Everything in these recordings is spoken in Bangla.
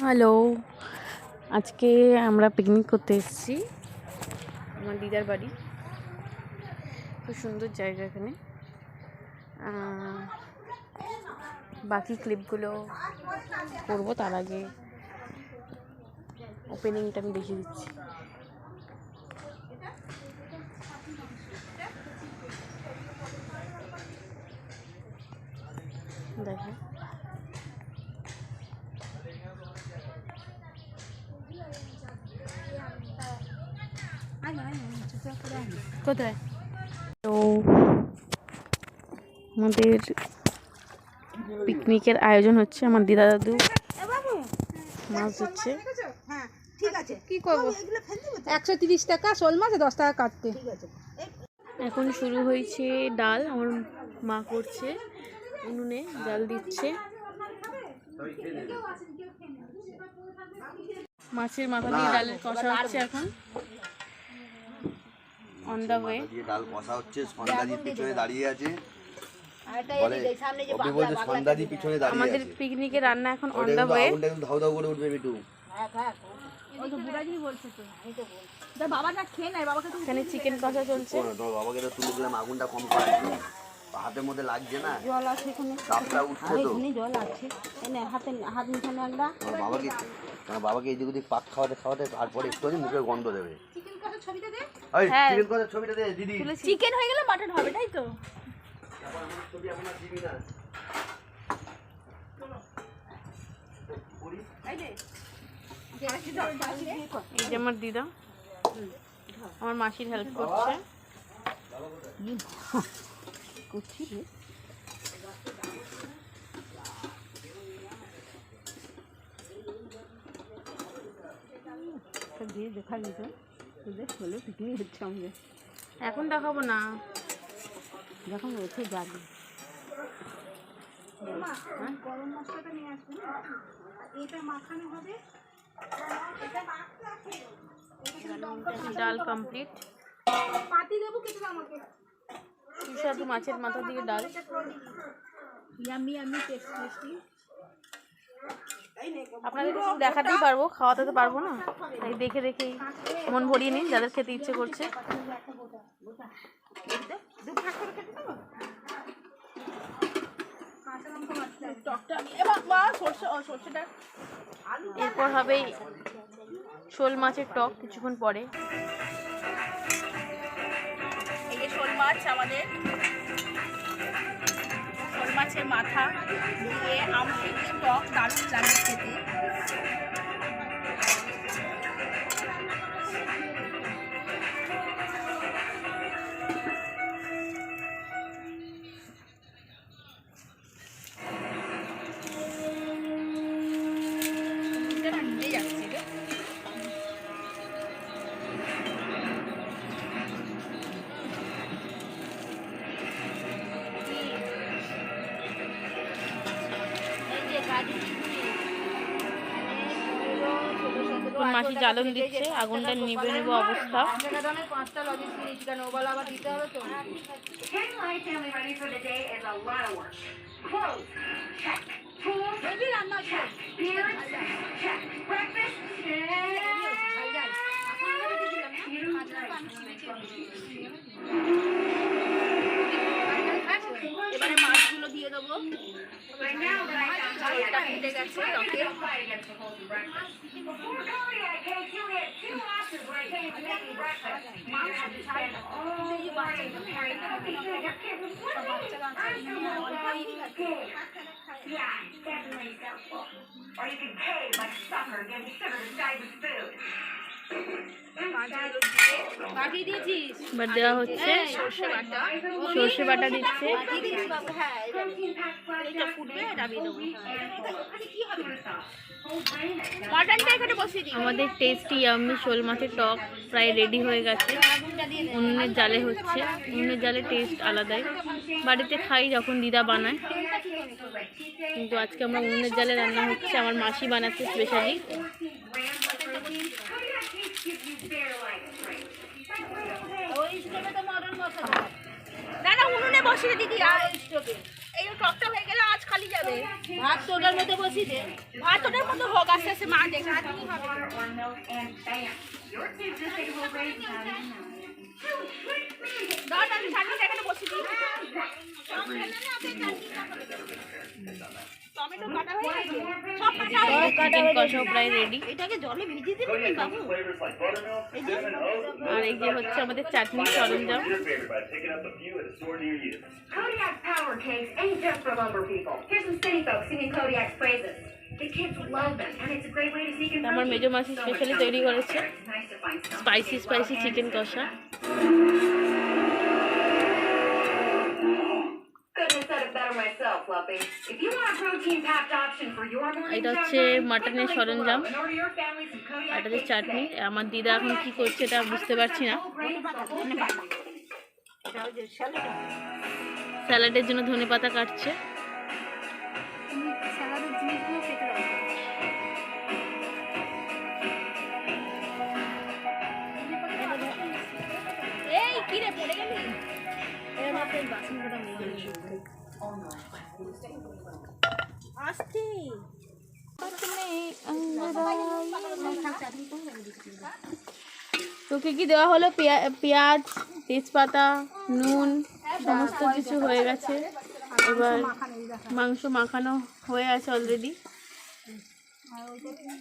হ্যালো, আজকে আমরা পিকনিক করতে এসেছি আমার দিদার বাড়ি। খুব সুন্দর জায়গা এখানে। বাকি ক্লিপগুলো করবো, তার আগে ওপেনিংটা আমি দেখিয়ে দিচ্ছি। দেখেন কোথায় তো আমাদের পিকনিকের আয়োজন হচ্ছে। আমার দিদা দাদু মাছ ধরছে। কি করবো, 130 টাকা শোল মাছ, 10 টাকা কাটতে। এখন শুরু হয়েছে ডাল। আমার মা করছে, উনুনে ডাল দিচ্ছে। মাছের মাথা দিয়ে ডালের কষা হচ্ছে এখন অন দা ওয়ে। ডাল কষা হচ্ছে, সন্ধ্যাজির পিছনে দাঁড়িয়ে আছে। আমাদের পিকনিকের রান্না এখন অন দা ওয়ে। ধাউ ধাউ করে উঠবে মিটু। এখানে চিকেন কষা চলছে। বাবাকে তো তুলে দিলাম, আগুনটা কম করা, হাতের মধ্যে লাগছে না, জল আছে এখানে, তাপটা উঠছে তো। এখানে জল আছে, এনে হাত মিশানো একটা। বাবাকে এদিক ওদিক পাক খাওয়াতে খাওয়াতে তারপরে একটু মুখে গন্ধ দেবে। চিকেন কষার ছবিটা দে। হ্যাঁ, চিকেন কষার ছবিটা দে দিদি। চিকেন হয়ে গেলে মাটন হবে, তাই তো? ছবি আপনার দিবি না। এই যে আমার দিদা আমার মাসির হেল্প করছে। এখন দেখাবো না, যখন ওঠে যাবে। গরম মশলাটা নিয়ে আসবেন, এটা মাখানো হবে। ডাল কমপ্লিট। পাতি দেবো কিছু আমাকে, সুস্বাদু মাছের মাথা দিয়ে ডাল। Yummy yummy tasty. আপনাদের কিছু দেখাতেই পারবো, খাওয়াতে তো পারবো না, তাই দেখে দেখেই মন ভরিয়ে নিন যাদের খেতে ইচ্ছে করছে। এরপর হবে শোল মাছের টক কিছুক্ষণ পরে। এই যে শোল মাছ, আমাদের শোল মাছের মাথা দিয়ে আমসুখি টক দারুণ লাগে খেতে। মাসি জ্বালন দিচ্ছে, আগুনটা নিভে নেব অবস্থা। এবারে মাছগুলো দিয়ে দেবো। জলটা ফুটে গেছে টকে। এবার দেওয়া হচ্ছে সর্ষে বাটা দিচ্ছে। আমাদের টেস্টি ইয়াম্মি শোল মাছের টক প্রায় রেডি হয়ে গেছে। উনুনের জালে হচ্ছে, উনুনের জালে টেস্ট আলাদাই। বাড়িতে খাই যখন দিদা বানায়, কিন্তু আজকে আমরা উনুনের জালে রান্না হচ্ছে। আমার মাসি বানাচ্ছে স্পেশালি। না উনুনে বসিয়ে দিদি, এই টকটা হয়ে গেলে আজ খালি যাবে। ভাত তো ওটার মধ্যে বসিয়ে দে। ভাত ওটার মধ্যে হোক, আস্তে আস্তে মা দেখে আদমি হবে। দাও আমি চাটনিটা এখানে বসিয়ে দিই। টমেটো কাটা হয়ে গেছে, সব কাটা হয়ে গেছে। চিকেন কষাও প্রায় রেডি। এটাকে জলে ভিজিয়ে দিবি বাবু। আর এই যে হচ্ছে আমাদের চাটনির সরঞ্জাম। Kodiak power cakes ain't just for lumber people. Here's some city folks singing Kodiak's praises. The kids love them, and it's a great way to sneak in আমার মেজো মাসি স্পেশালি তৈরি করেছে Nice to find some. Spicy chicken কষা। Couldn't have said it better myself, Fluffy. If you want a protein-packed option for your morning এটা হচ্ছে মাটনের সরঞ্জাম, আর এটা হচ্ছে চাটনি। আমার দিদা এখন কি করছে এটা বুঝতে পারছি না। স্যালাডের জন্য ধনেপাতা কাটছে। এই কি রে পড়ে গেলি? আস্তে তোকে কি দেওয়া হলো? পেঁয়াজ, তেজপাতা, নুন সমস্ত কিছু হয়ে গেছে। এবার মাংস মাখানো হয়ে আছে অলরেডি। আর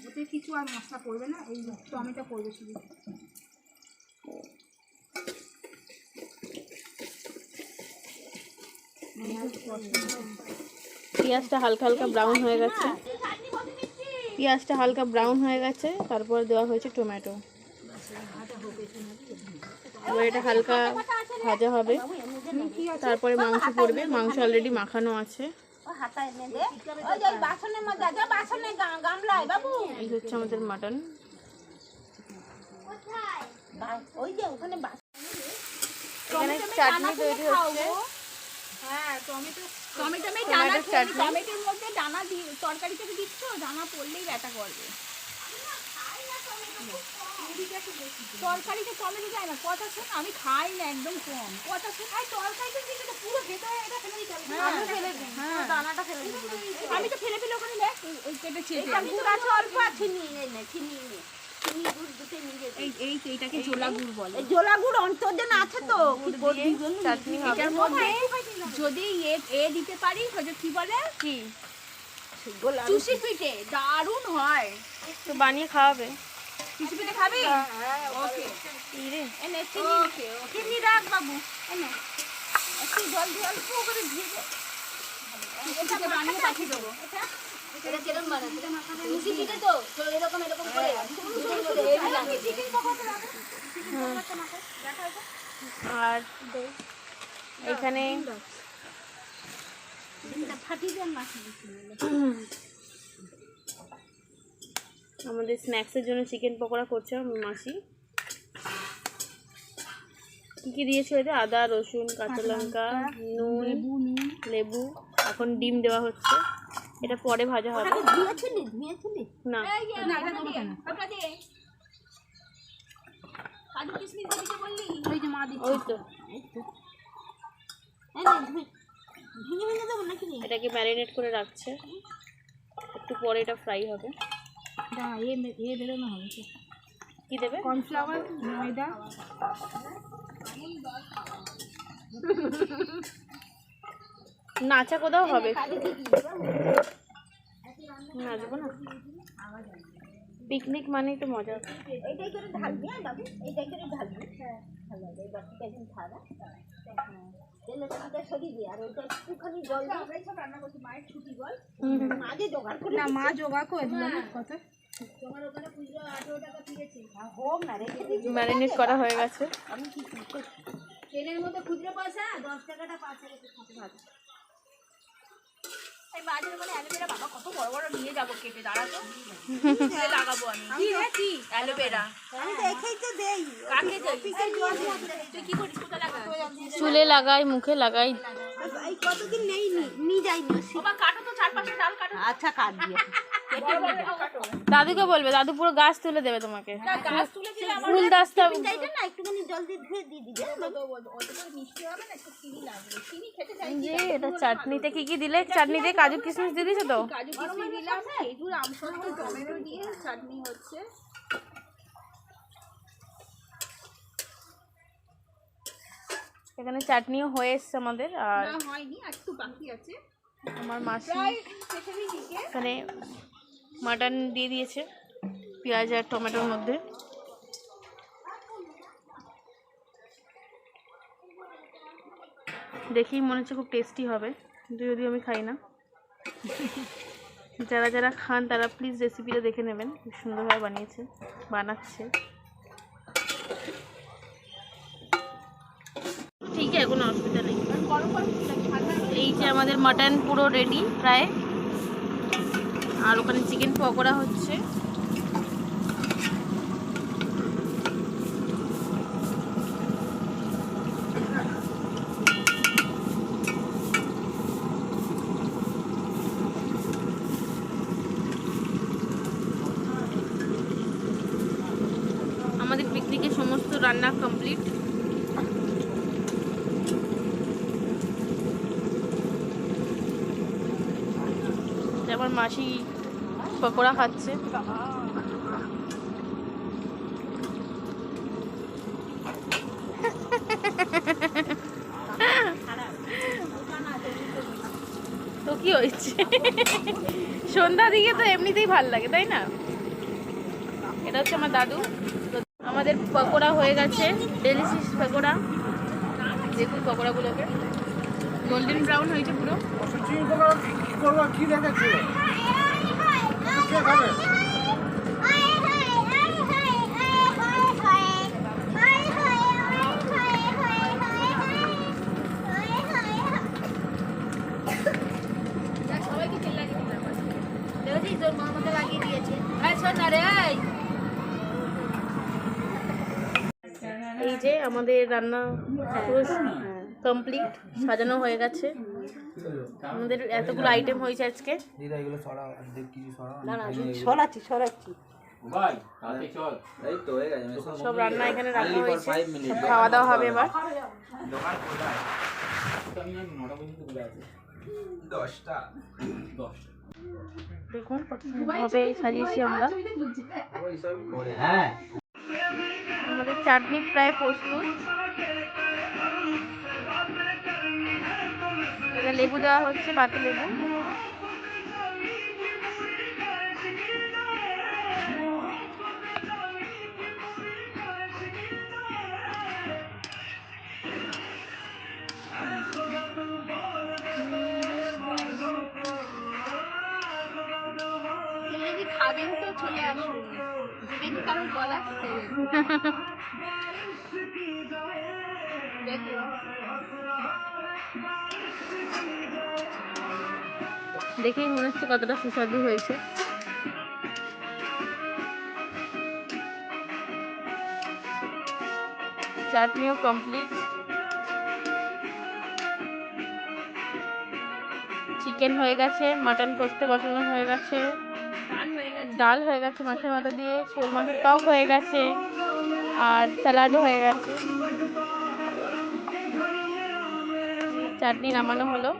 ওতে কিছু আর মশলা পড়বে না, এই টমেটো পড়বে শুধু। পেঁয়াজটা হালকা ব্রাউন হয়ে গেছে। তারপর দেওয়া হয়েছে টমেটো। এবার এটা হালকা ভাজা হবে, তারপরে মাংস পড়বে। মাংস অলরেডি মাখানো আছে। এই হচ্ছে আমাদের মাটন। এখানে চাটনি তৈরি হচ্ছে। হ্যাঁ, টমেটোর মধ্যে দানা দিয়ে তরকারি থেকে দিচ্ছ, দানা পড়লেই ব্যথা করবে। তরকারিতে টমেটো যায় না, কথা শোন, আমি খাই না একদম কম। কথা শোন, তরকারিতে দিকে পুরো ভেতরে এটা ফেলে দিতে হবে। দানাটা ফেলে দিতে হবে। আমি তো ফেলে ওখানে দেখ ওই কেটেছি। এটা গুড় আছে অল্প আছে, নিয়ে নে চিনি নে। এইটাকে জোলা গুড় বলে। জোলা গুড় অন্তর্জন আছে তো, চাটনি হবে। এটার মধ্যে যদি এ দিতে পারি, কি বলে কি চুষি পিঠে দারুণ হয়। তো বানিয়ে খাওয়াবে। চুষি পিঠে খাবি? ওকে, এনে চিনি রাখ বাবু, এনে একটু জল দিয়ে অল্প করে দিয়ে দে। এটাকে বানিয়ে পাঠিয়ে দেবো। এটা কেরম বানাতে? চুষি পিঠে তো এরকম করে আর এখানে আমাদের স্ন্যাক্সের জন্য চিকেন পকোড়া করছে আমার মাসি। কি কি দিয়েছে এতে? আদা, রসুন, কাঁচা লঙ্কা, নুন, লেবু। এখন ডিম দেওয়া হচ্ছে। এটা পরে ভাজা হবে। না, ওই তো এটাকে ম্যারিনেট করে রাখছে, একটু পরে এটা ফ্রাই হবে। কি দেবে? কর্নফ্লাওয়ার, ময়দা, নাচা কোথাও হবে? নাচবো না, পিকনিক মানেই তো মজা। এইটাই করে ঢালবি, হ্যাঁ বাবু, এইটাই করে ঢালবি। হ্যাঁ, ভালো হবে। বাকিটা এখন ঢালা। তেলে টাকা সরিয়ে দিয়ে আর ওইটা একটুখানি জল দিয়ে আমরা সব রান্না করছি। মায়ের ছুটি বল, মাঝে জোগাড় করে না মা জোগাড় করে দিল না কত। তোমার ওখানে খুচরো 18 টাকা দিয়েছে। হোক না রে, ম্যারিনেট করা হয়ে গেছে। আমি কি করছি? ট্রেনের মধ্যে খুচরো পয়সা 10 টাকাটা 5 টাকা খেতে ভালো। এই বাজারে মানে অ্যালোভেরা বাবা কত বড় বড় নিয়ে যাবো, কেটে দাঁড়াতো চুলে লাগাবো আমি। কি অ্যালোভেরা? আমি তো এখানেই তো দেই। কাকে দেই? তুই কি করিস? কোথা লাগাস? চুলে লাগাই, মুখে লাগাই। এই কতদিন নেই নি যাইনি। বাবা কাটো তো, চারপাশে ডাল কাটো। আচ্ছা কাট দিয়ে। দাদুকে বলবে, দাদু পুরো গাছ তুলে দেবে তোমাকে। গাছ তুলে দিলে আমার ফুল গাছটা চাইটা না একটুখানি জল দিয়ে ধুয়ে দিয়ে দিবে। অতটা মিষ্টি হবে না, একটু চিনি লাগবে। চিনি খেতে চাই যে এটা চাটনিতে কি কি দিলে? চাটনিতে কাজু কিশমিশ দিয়ে দিয়েছো তো? কাজু কিশমিশ দিলাম, খেজুর, আমসত্ত্ব, টমেটো দিয়ে চাটনি হচ্ছে। এখানে চাটনিও হয়ে এসছে আমাদের। আর না হয়নি, একটু বাকি আছে। আমার মাসি প্রায় শেষেরই দিকে। এখানে মাটন দিয়ে দিয়েছে পেঁয়াজ আর টমেটোর মধ্যে। দেখেই মনে হচ্ছে খুব টেস্টি হবে, কিন্তু যদিও আমি খাই না। যারা যারা খান তারা প্লিজ রেসিপিটা দেখে নেবেন, খুব সুন্দরভাবে বানাচ্ছে। ঠিক আছে, কোনো অসুবিধা নেই। এই যে আমাদের মাটন পুরো রেডি প্রায়। আর ওখানে চিকেন পকোড়া হচ্ছে। আমাদের পিকনিকের সমস্ত রান্না কমপ্লিট। আমার মাসি পকোড়া খাচ্ছে। তো কি হয়েছে, সন্ধ্যা দিকে তো এমনিতেই ভাল লাগে, তাই না? এটা হচ্ছে আমার দাদু। আমাদের পকোড়া হয়ে গেছে, ডেলিশিয়াস পকোড়া। দেখুন পকোড়াগুলোকে, গোল্ডেন ব্রাউন হয়েছে পুরো। সবাইকে তেল লাগিয়ে দিলাম। দেখেছিস তোর মা আমাকে লাগিয়ে দিয়েছে। হ্যাঁ শোন না রে। এই যে আমাদের রান্না পুরো কমপ্লিট, সাজানো হয়ে গেছে। আমাদের এতগুলো আইটেম হয়েছে আজকে। সরাচ্ছি। সব রান্না এখানে রাখা হয়েছে, সব খাওয়া দাওয়া হবে এবার। দেখুন কত সুন্দরভাবে সাজিয়েছি আমরা। আমাদের চাটনি প্রায় প্রস্তুত। এটা লেবু দেওয়া হচ্ছে, পাতি লেবু। যদি খাবেন তো চলে আসুন, যদি কারো গলা দেখেই মনে হচ্ছে কতটা সুস্বাদু হয়েছে। চাটনিও কমপ্লিট। চিকেন হয়ে গেছে, মাটন কষতে বসানো হয়ে গেছে, ডাল হয়ে গেছে মাছের মাথা দিয়ে, শোল মাছের টক হয়ে গেছে, আর স্যালাডও হয়ে গেছে। চাটনি নামানো হলো।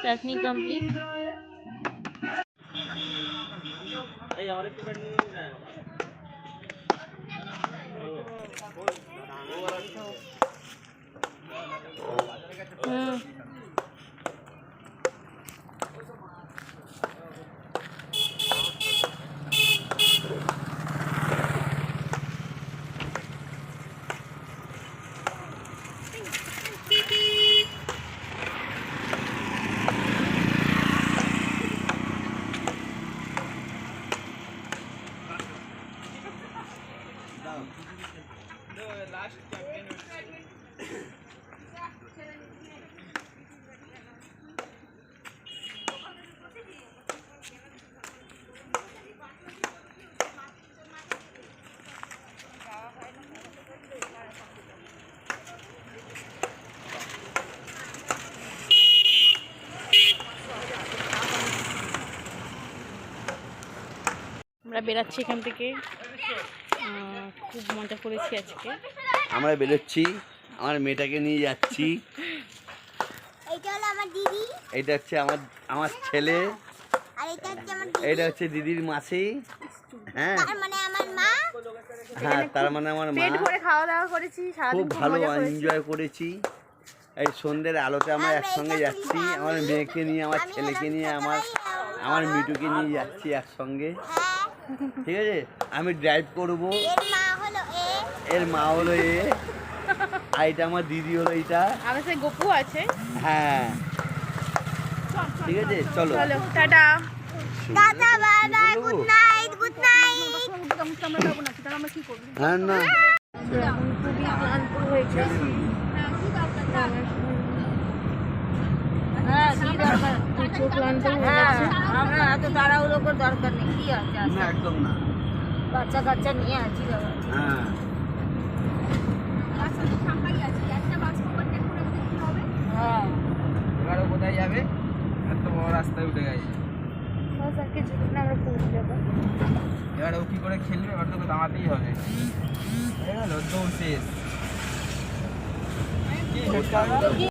চাটনি কমপ্লিট। আমরা বেরাচ্ছি এখান থেকে, খুব মজা করেছি আজকে। আমরা বেরোচ্ছি, আমার মেয়েটাকে নিয়ে যাচ্ছি। এইটা হলো আমার দিদি, এটা হচ্ছে আমার ছেলে, আর এটা হচ্ছে আমার এটা হচ্ছে দিদির মাসি। হ্যাঁ তার মানে আমার মা। হ্যাঁ, তার মানে আমার মা। পেট ভরে খাওয়া দাওয়া করেছি, খুব সারাদিন খুব ভালো মজা করেছি। এনজয় করেছি। এই সন্ধ্যের আলোতে আমরা একসঙ্গে যাচ্ছি, আমার মেয়েকে নিয়ে, আমার ছেলেকে নিয়ে, আমার মিটুকে নিয়ে যাচ্ছি একসঙ্গে। হ্যাঁ, ঠিক আছে, আমি ড্রাইভ করব, এর মা হলো এ। এর মা হলো এ, আর এটা আমার দিদি হলো এইটা। আমার সাথে গপু আছে। হ্যাঁ ঠিক আছে, চলো। চলো tata. Tata, bye bye, good night, good night. হ্যাঁ না এখন খুবই ক্লান্ত হয়ে গেছি। হ্যাঁ, কি দরকার? প্রচুর ক্লান্ত হয়ে হ্যাঁ, গেছি। আমরা এত তাড়াহুড়ো করে দরকার নেই, কি আছে? না, একদম না। বাচ্চা কাচ্চা নিয়ে আছি বাবা। হ্যাঁ হ্যাঁ, এবারে কোথায় যাবে? এত বড় রাস্তায় উঠে গেছে। বাস আর কিছু দিন আমরা পৌঁছে যাবো। এবারে ও কি করে খেলবে? এবার তোকে দাঁড়াতেই হবে। হয়ে গেল, দৌড় শেষ। কি